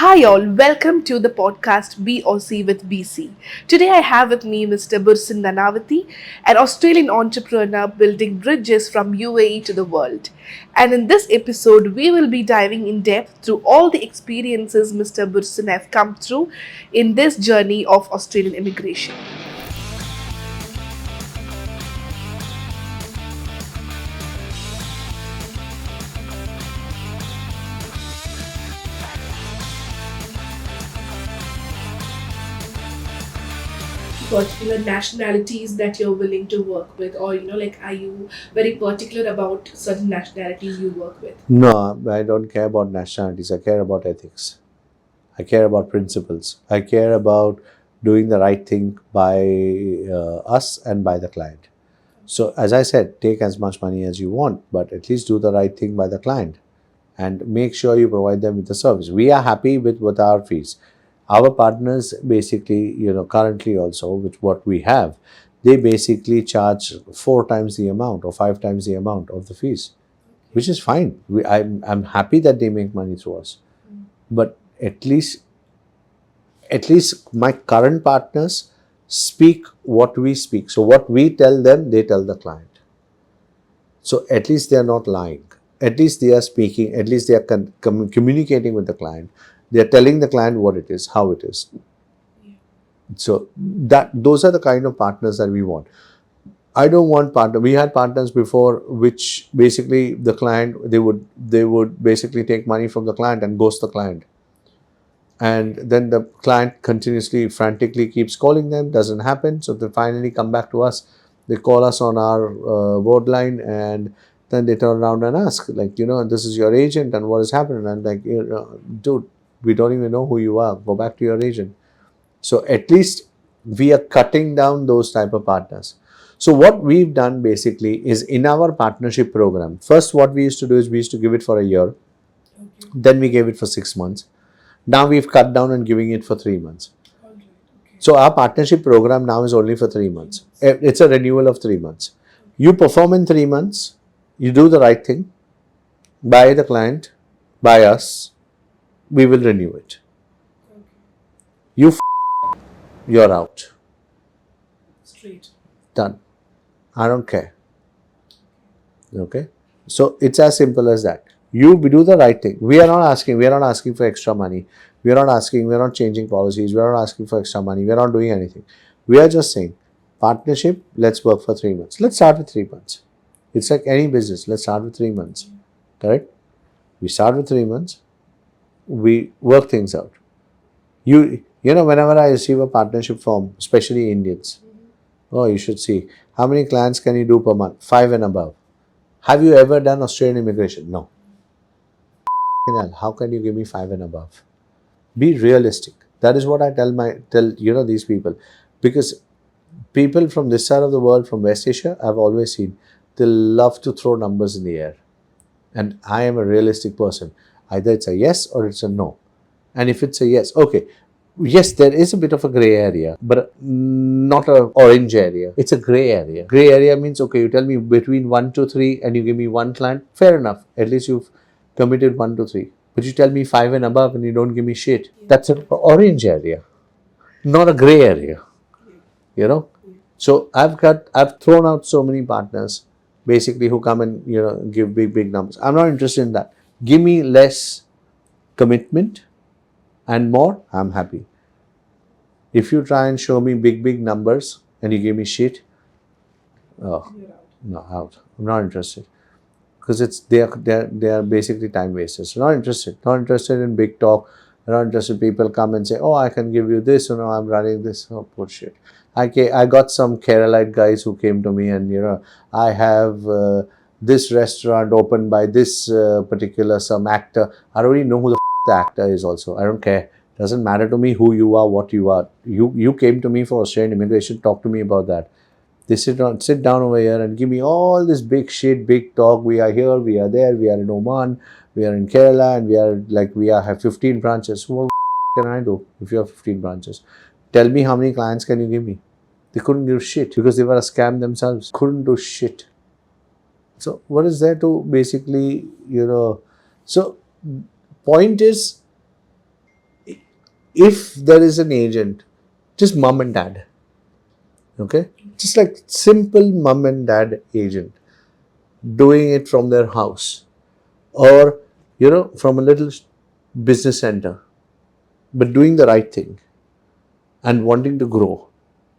Hi, all. Welcome to the podcast B or C with BC. Today, I have with me Mr. Bursin Nanavati, an Australian entrepreneur building bridges from UAE to the world. And in this episode, we will be diving in depth through all the experiences Mr. Bursin have come through in this journey of Australian immigration. Particular nationalities that you're willing to work with, or like, are you very particular about certain nationalities you work with? No, I don't care about nationalities. I care about ethics. I care about principles. I care about doing the right thing by us and by the client. So, as I said, take as much money as you want, but at least do the right thing by the client and make sure you provide them with the service. We are happy with our fees. Our partners basically, currently also, with what we have, they basically charge 4 times the amount or 5 times the amount of the fees, which is fine. I'm happy that they make money through us, but at least my current partners speak what we speak. So what we tell them, they tell the client. So at least they are not lying. At least they are speaking. At least they are communicating with the client. They are telling the client what it is, how it is. So that those are the kind of partners that we want. I don't want partner. We had partners before, which basically the client they would basically take money from the client and ghost the client, and then the client continuously frantically keeps calling them. Doesn't happen. So they finally come back to us. They call us on our board line, and then they turn around and ask, like, this is your agent, and what has happened? And like, dude, we don't even know who you are. Go back to your agent. So at least we are cutting down those type of partners. So what we've done basically is, in our partnership program, first what we used to do is we used to give it for a year, then we gave it for 6 months. Now we've cut down and giving it for 3 months. So our partnership program now is only for 3 months. It's a renewal of 3 months. You perform in 3 months, you do the right thing, by the client, by us, we will renew it. You you're out. Straight. Done. I don't care. Okay. So it's as simple as that. You do the right thing. We are not asking for extra money. We are not changing policies. We are not asking for extra money. We are not doing anything. We are just saying, partnership, let's work for 3 months. Let's start with 3 months. It's like any business. Let's start with 3 months. Correct? We start with 3 months. We work things out. Whenever I receive a partnership form, especially Indians, oh, you should see how many clients can you do per month? 5 and above. Have you ever done Australian immigration? No. How can you give me 5 and above? Be realistic. That is what I tell these people, because people from this side of the world, from West Asia, I've always seen they love to throw numbers in the air, and I am a realistic person. Either it's a yes or it's a no, and if it's a yes, okay. Yes, there is a bit of a gray area, but not a orange area. It's a gray area. Gray area means, okay, you tell me between 1 to 3 and you give me one client, fair enough. At least you've committed 1 to 3. But you tell me 5 and above and you don't give me shit. That's an orange area, not a gray area, you know. So I've thrown out so many partners basically who come and, give big numbers. I'm not interested in that. Give me less commitment and more, I'm happy. If you try and show me big numbers and you give me shit, oh, no, out. I'm not interested, because they are basically time wasters. Not interested. Not interested in big talk. Not interested. People come and say, "Oh, I can give you this. I'm running this." Oh, bullshit. I got some Keralite guys who came to me, and I have this restaurant opened by this particular some actor. I don't even know who the actor is. Also, I don't care. Doesn't matter to me who you are, what you are. You came to me for Australian immigration. Talk to me about that. They sit down over here and give me all this big shit, big talk. We are here, we are there, we are in Oman, we are in Kerala, and have 15 branches. What can I do if you have 15 branches? Tell me how many clients can you give me? They couldn't give shit because they were a scam themselves. Couldn't do shit. So what is there to basically, So point is, If there is an agent, just mom and dad, okay, just like simple mom and dad agent doing it from their house, or from a little business center, but doing the right thing and wanting to grow,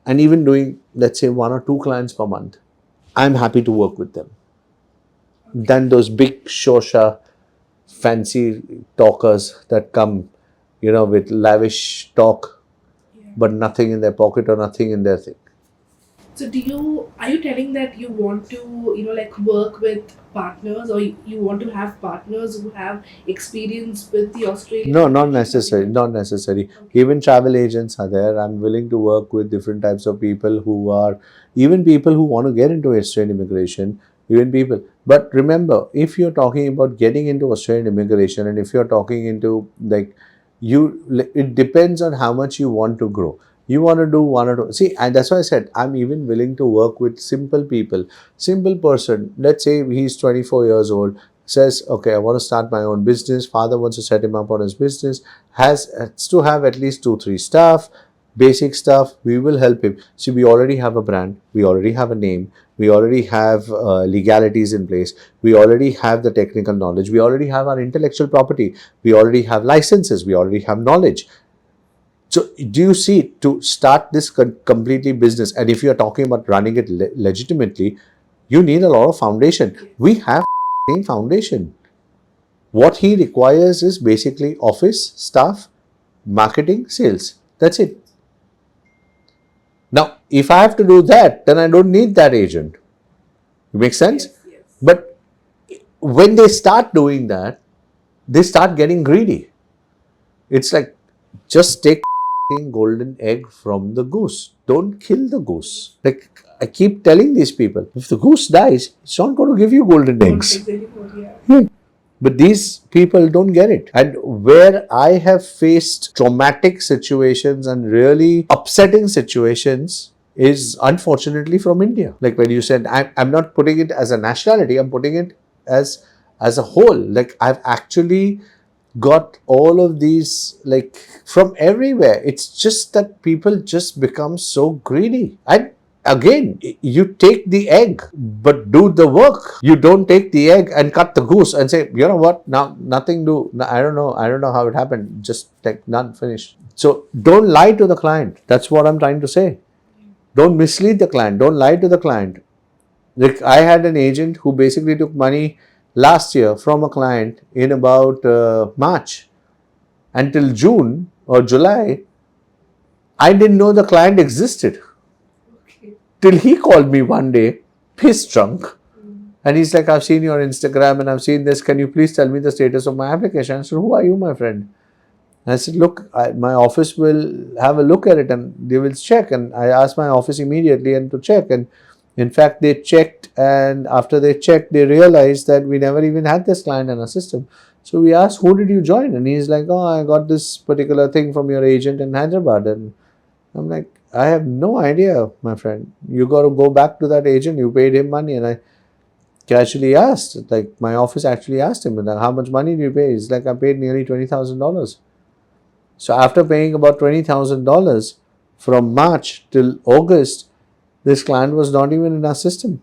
and even doing, let's say, one or two clients per month, I'm happy to work with them than those big shosha fancy talkers that come, with lavish talk, but nothing in their pocket or nothing in their thing. So are you telling that you want to, like work with partners, or you want to have partners who have experience with the Australian No, not immigration? necessary. Not necessary. Okay. Even travel agents are there. I'm willing to work with different types of people who are, even people who want to get into Australian immigration, even people. But remember, if you're talking about getting into Australian immigration, and if you're talking into like it depends on how much you want to grow. You want to do one or two. See, and that's why I said I'm even willing to work with simple people. Simple person. Let's say he's 24 years old, says, okay, I want to start my own business. Father wants to set him up on his business, has to have at least 2 3 staff, basic stuff. We will help him. See, we already have a brand, we already have a name, we already have legalities in place, we already have the technical knowledge, we already have our intellectual property, we already have licenses, we already have knowledge. So do you see, to start this completely business, and if you're talking about running it legitimately, you need a lot of foundation. We have foundation. What he requires is basically office staff, marketing, sales. That's it. Now, if I have to do that, then I don't need that agent. It makes sense? Yes, yes. But when they start doing that, they start getting greedy. It's like, just take golden egg from the goose. Don't kill the goose. Like I keep telling these people, if the goose dies, it's not going to give you golden eggs. Anymore, yeah. But these people don't get it. And where I have faced traumatic situations and really upsetting situations is unfortunately from India. Like when you said, I'm not putting it as a nationality, I'm putting it as a whole. Like I've actually got all of these, like, from everywhere. It's just that people just become so greedy. And again, you take the egg but do the work. You don't take the egg and cut the goose and say, you know what, now nothing do, I don't know how it happened, just take none, finish. So don't lie to the client. That's what I'm trying to say. Don't mislead the client, don't lie to the client. Like I had an agent who basically took money last year from a client in about March. Until June or July, I didn't know the client existed. Okay. Till he called me one day, pissed drunk. And he's like, I've seen your Instagram and I've seen this. Can you please tell me the status of my application? I said, who are you, my friend? And I said, look, my office will have a look at it and they will check. And I asked my office immediately and to check. And in fact, they checked. And after they checked, they realized that we never even had this client in our system. So we asked, who did you join? And he's like, oh, I got this particular thing from your agent in Hyderabad. And I'm like, I have no idea, my friend. You got to go back to that agent. You paid him money. And I casually asked, like, my office actually asked him, how much money do you pay? He's like, I paid nearly $20,000. So after paying about $20,000 from March till August, this client was not even in our system.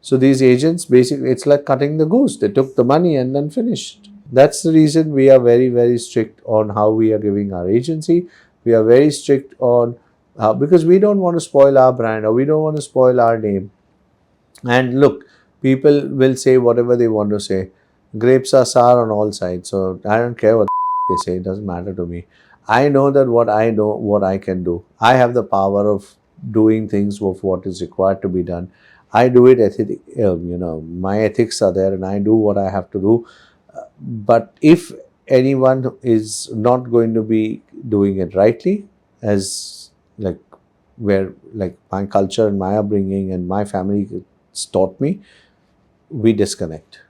So these agents, basically, it's like cutting the goose. They took the money and then finished. That's the reason we are very, very strict on how we are giving our agency. We are very strict on because we don't want to spoil our brand, or we don't want to spoil our name. And look, people will say whatever they want to say. Grapes are sour on all sides. So I don't care what they say. It doesn't matter to me. I know that what I know, what I can do. I have the power of doing things of what is required to be done. I do it my ethics are there and I do what I have to do. But if anyone is not going to be doing it rightly, as like where like my culture and my upbringing and my family taught me, we disconnect.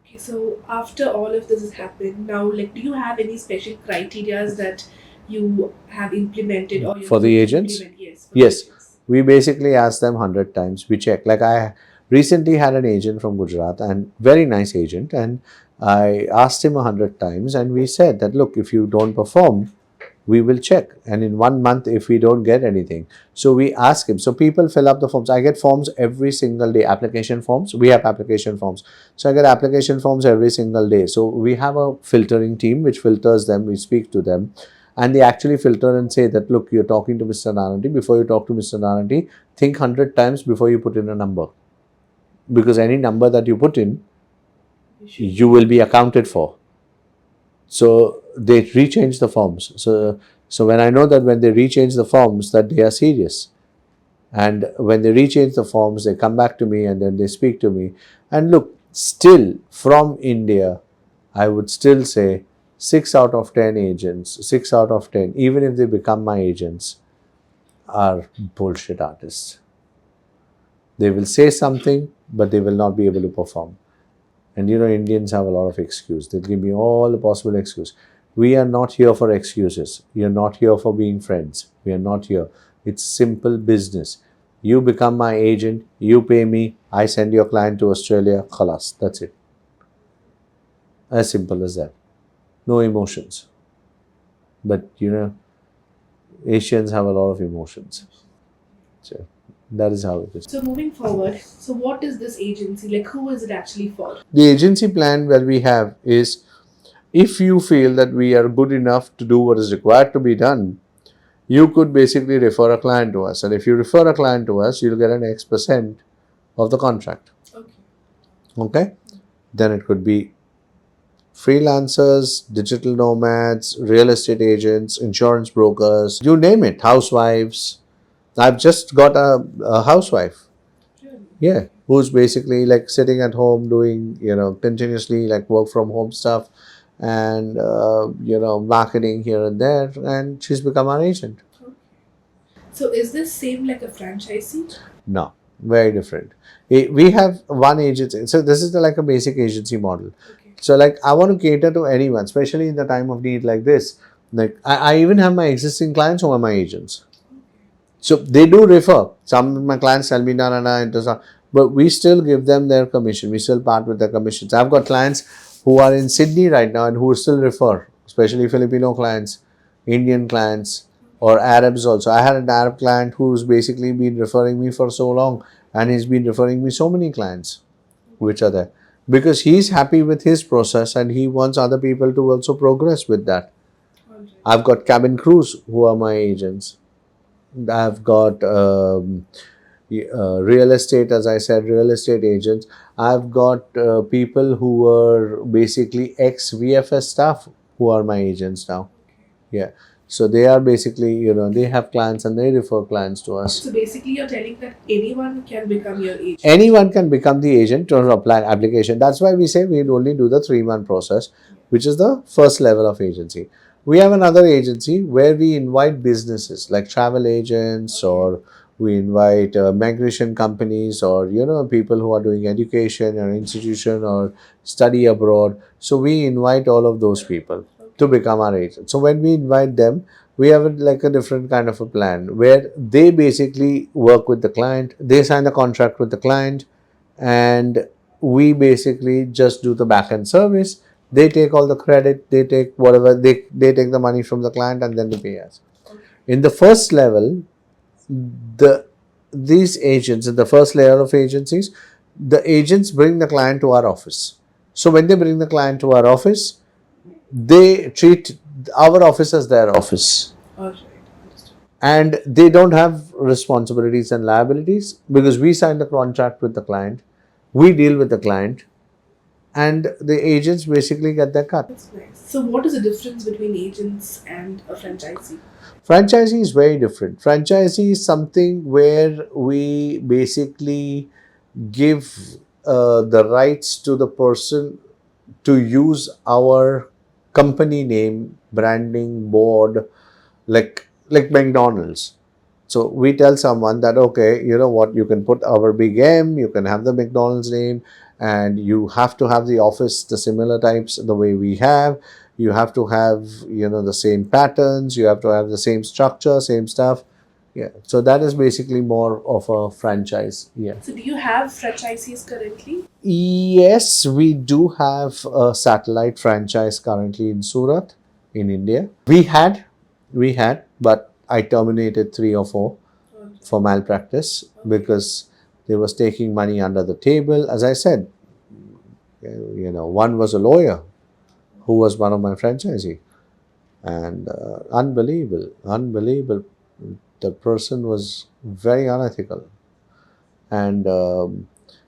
Okay, so after all of this has happened, now, like, do you have any special criterias that you have implemented or you're For the going to agents, implement? Yes, for the yes, agents. we basically ask them 100 times. We check. Like I recently had an agent from Gujarat, and very nice agent, and I asked him 100 times, and we said that, look, if you don't perform, we will check. And in 1 month, if we don't get anything, so we ask him. So people fill up the forms. I get forms every single day, application forms. We have application forms. So I get application forms every single day. So we have a filtering team which filters them. We speak to them, and they actually filter and say that, look, you're talking to Mr. Nanandi. Before you talk to Mr. Nanandi, think 100 times before you put in a number, because any number that you put in, you will be accounted for. So they rechange the forms. So when I know that when they rechange the forms, that they are serious, and when they rechange the forms, they come back to me and then they speak to me. And look, still from India, I would still say 6 out of 10 agents, 6 out of 10, even if they become my agents, are bullshit artists. They will say something, but they will not be able to perform. And Indians have a lot of excuse. They'll give me all the possible excuse. We are not here for excuses. We are not here for being friends. We are not here. It's simple business. You become my agent, you pay me, I send your client to Australia, khalas, that's it. As simple as that. No emotions. But Asians have a lot of emotions. So that is how it is. So moving forward, so what is this agency? Like, who is it actually for? The agency plan that we have is, if you feel that we are good enough to do what is required to be done, you could basically refer a client to us. And if you refer a client to us, you'll get an X% of the contract. Okay. Okay? Then it could be freelancers, digital nomads, real estate agents, insurance brokers, you name it, housewives. I've just got a housewife. Really? Yeah, who's basically like sitting at home doing, continuously like work from home stuff, and, marketing here and there, and she's become our agent. Okay. So is this same like a franchisee? No, very different. We have one agency. So this is like a basic agency model. Okay. So like I want to cater to anyone, especially in the time of need like this. Like I even have my existing clients who are my agents. So they do refer. Some of my clients tell me, no, no, no, it does not. But we still give them their commission. We still part with their commissions. I've got clients who are in Sydney right now and who still refer, especially Filipino clients, Indian clients, or Arabs also. I had an Arab client who's basically been referring me for so long, and he's been referring me so many clients which are there, because he's happy with his process and he wants other people to also progress with that. All right. I've got cabin crews who are my agents. I've got real estate, as I said, real estate agents. I've got people who are basically ex VFS staff who are my agents now. Yeah. So they are basically, they have clients and they refer clients to us. So basically, you're telling that anyone can become your agent. Anyone can become the agent to apply application. That's why we say we only do the 3-month process, which is the first level of agency. We have another agency where we invite businesses like travel agents, or we invite migration companies, or people who are doing education or institution or study abroad. So we invite all of those people to become our agent. So when we invite them, we have like a different kind of a plan where they basically work with the client, they sign a contract with the client, and we basically just do the back end service. They take all the credit, they take whatever, they take the money from the client and then they pay us. In the first level, these agents, in the first layer of agencies, the agents bring the client to our office. So when they bring the client to our office, they treat our office as their office, All right. Understood. and they don't have responsibilities and liabilities because we sign the contract with the client, we deal with the client, and the agents basically get their cut. That's nice. So what is the difference between agents and a franchisee? Franchisee is very different. Franchisee is something where we basically give the rights to the person to use our company name, branding, board, like McDonald's. So we tell someone that, okay, you know what, you can put our big M, you can have the McDonald's name, and you have to have the office, the similar types, the way we have. You have to have, the same patterns, you have to have the same structure, same stuff. Yeah. So that is basically more of a franchise. Yeah. So, do you have franchisees currently? Yes, we do have a satellite franchise currently in Surat, in India. We had, but I terminated three or four for malpractice because they was taking money under the table. As I said, one was a lawyer who was one of my franchisee, and unbelievable. The person was very unethical, and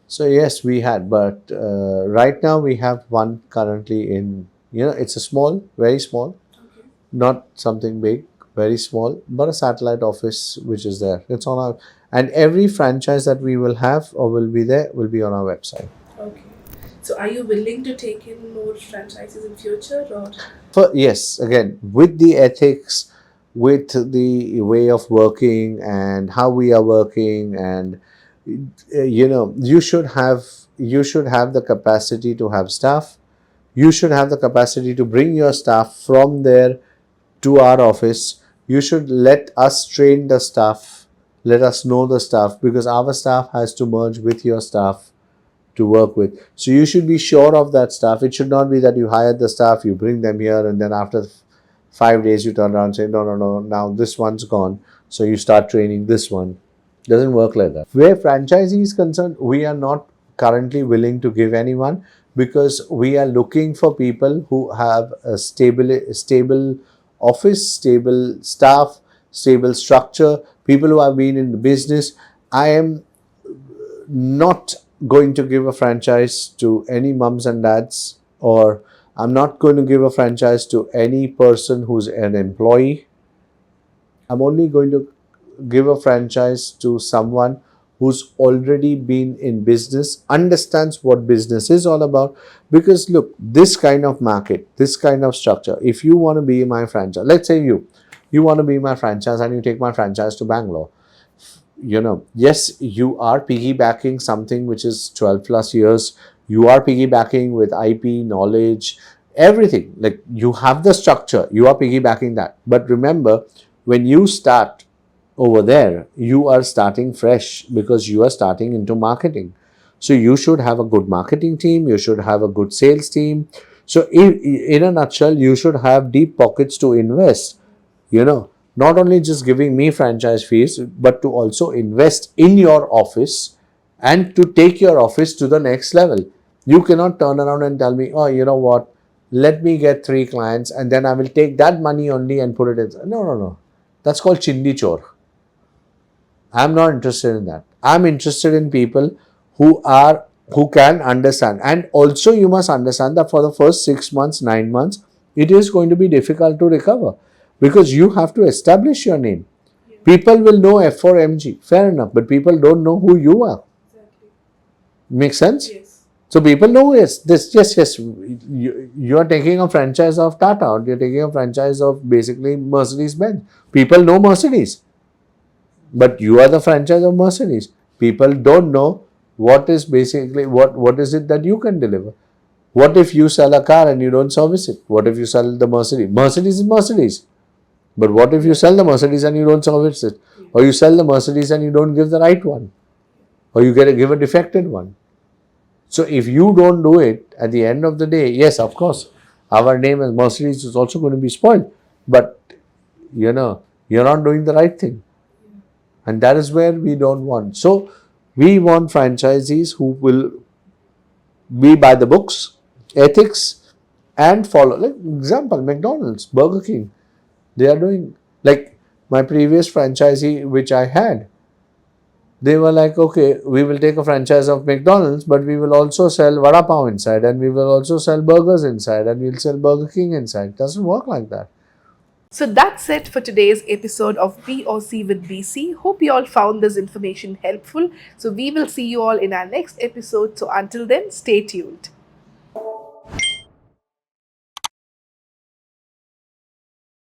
so yes, we had, but right now we have one currently in. It's a small, very small, not something big, very small, but a satellite office which is there. It's on our, and every franchise that we will have or will be there will be on our website. Okay. So, are you willing to take in more franchises in future, or? For yes, again, with the ethics, with the way of working and how we are working, and you should have the capacity to have staff. You should have the capacity to bring your staff from there to our office. You should let us train the staff, let us know the staff, because our staff has to merge with your staff to work with. So you should be sure of that staff. It should not be that you hire the staff, you bring them here, and then after 5 days you turn around and say, no, no, no, now this one's gone. So you start training this one. Doesn't work like that. Where franchisee is concerned, we are not currently willing to give anyone, because we are looking for people who have a stable office, stable staff, stable structure, people who have been in the business. I am not going to give a franchise to any mums and dads, or I'm not going to give a franchise to any person who's an employee. I'm only going to give a franchise to someone who's already been in business, understands what business is all about. Because look, this kind of market, this kind of structure, if you want to be my franchise, let's say you want to be my franchise and you take my franchise to Bangalore. Yes, you are piggybacking something which is 12 plus years. You are piggybacking with IP, knowledge, everything. Like, you have the structure, you are piggybacking that. But remember, when you start over there, you are starting fresh because you are starting into marketing. So you should have a good marketing team, you should have a good sales team. So in a nutshell, you should have deep pockets to invest, not only just giving me franchise fees, but to also invest in your office and to take your office to the next level. You cannot turn around and tell me, oh, you know what, let me get 3 clients and then I will take that money only and put it in. No, no, no. That's called chindi chor. I'm not interested in that. I'm interested in people who can understand. And also you must understand that for the first 6 months, 9 months, it is going to be difficult to recover because you have to establish your name. People will know F4MG, fair enough, but people don't know who you are. Makes sense? Yes. So people know, yes. You are taking a franchise of Tata, or you're taking a franchise of basically Mercedes Benz. People know Mercedes, but you are the franchise of Mercedes. People don't know what is basically what is it that you can deliver. What if you sell a car and you don't service it? What if you sell the Mercedes? Mercedes is Mercedes. But what if you sell the Mercedes and you don't service it? Or you sell the Mercedes and you don't give the right one? Or you give a defected one? So if you don't do it, at the end of the day, yes, of course, our name as Mercedes is also going to be spoiled. But, you're not doing the right thing. And that is where we don't want. So we want franchisees who will be by the books, ethics, and follow. Like example, McDonald's, Burger King, they are doing, like my previous franchisee which I had, they were like, okay, we will take a franchise of McDonald's, but we will also sell vada pav inside, and we will also sell burgers inside, and we'll sell Burger King inside. It doesn't work like that. So that's it for today's episode of B or C with BC. Hope you all found this information helpful. So we will see you all in our next episode. So until then, stay tuned.